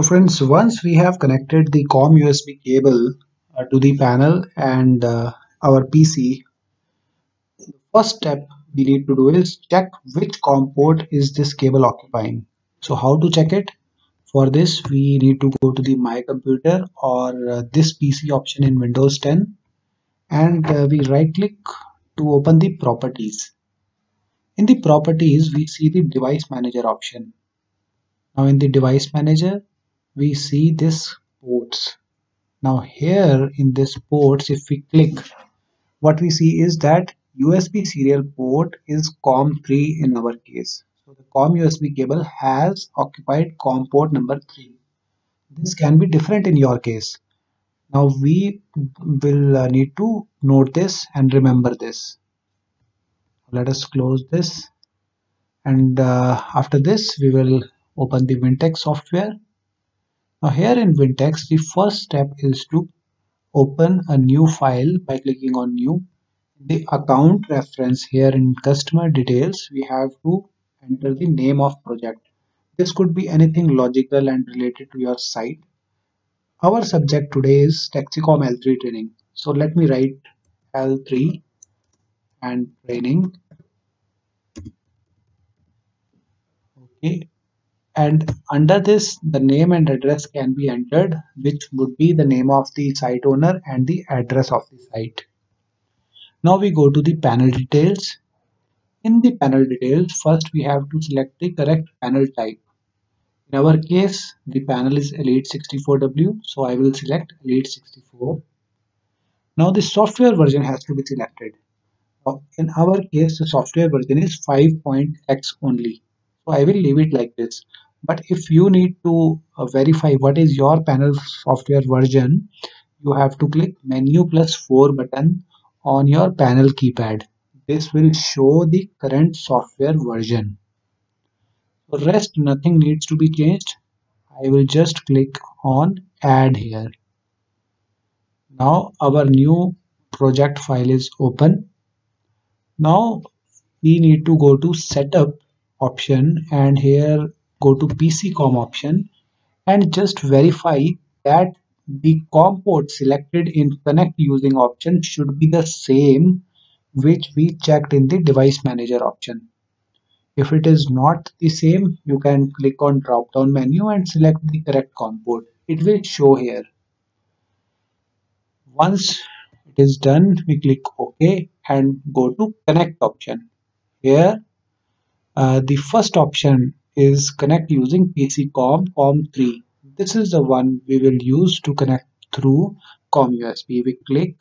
So friends, once we have connected the COM USB cable to the panel and our PC, first step we need to do is check which COM port is this cable occupying. So how to check it? For this, we need to go to the My Computer or this PC option in Windows 10, and we right click to open the properties. In the properties, we see the device manager option. Now in the device manager, we see this ports. Now here in this ports, if we click, what we see is that USB serial port is COM3 in our case. So the COM USB cable has occupied COM port number 3. This can be different in your case. Now we will need to note this and remember this. Let us close this, and after this we will open the Wintex software. Now here in Wintex, the first step is to open a new file by clicking on new. The account reference here in customer details, we have to enter the name of project. This could be anything logical and related to your site. Our subject today is Taxicom L3 training. So let me write L3 and training. Okay. And under this, the name and address can be entered, which would be the name of the site owner and the address of the site. Now we go to the panel details. In the panel details, first we have to select the correct panel type. In our case, the panel is Elite 64W, so I will select Elite 64. Now the software version has to be selected. In our case, the software version is 5.x only. So I will leave it like this. But if you need to verify what is your panel software version, you have to click menu plus 4 button on your panel keypad. This will show the current software version. For rest, nothing needs to be changed. I will just click on add here. Now our new project file is open. Now we need to go to setup option and here go to PCCOM option and just verify that the COM port selected in connect using option should be the same which we checked in the device manager option. If it is not the same, you can click on drop down menu and select the correct COM port. It will show here. Once it is done, we click OK and go to connect option. Here the first option is connect using PCCOM COM3. This is the one we will use to connect through COM USB. We click.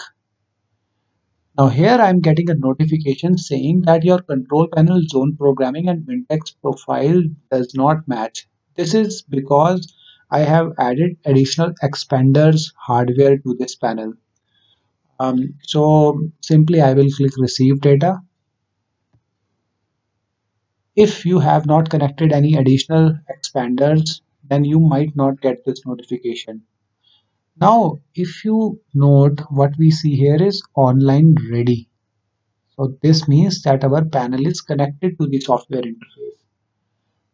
Now here I am getting a notification saying that your control panel zone programming and Wintex profile does not match. This is because I have added additional expanders hardware to this panel. So simply I will click receive data. If you have not connected any additional expanders, then you might not get this notification. Now, if you note, what we see here is online ready. So this means that our panel is connected to the software interface.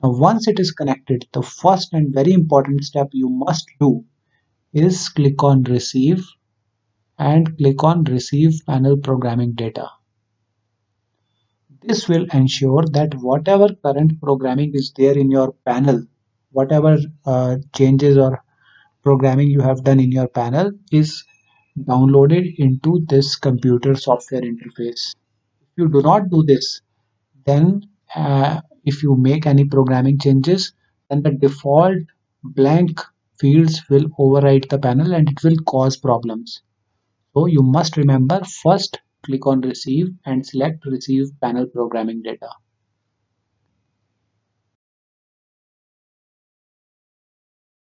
Now, once it is connected, the first and very important step you must do is click on receive and click on receive panel programming data. This will ensure that whatever current programming is there in your panel, whatever changes or programming you have done in your panel is downloaded into this computer software interface. If you do not do this, then if you make any programming changes, then the default blank fields will overwrite the panel and it will cause problems. So you must remember, first click on receive and select receive panel programming data.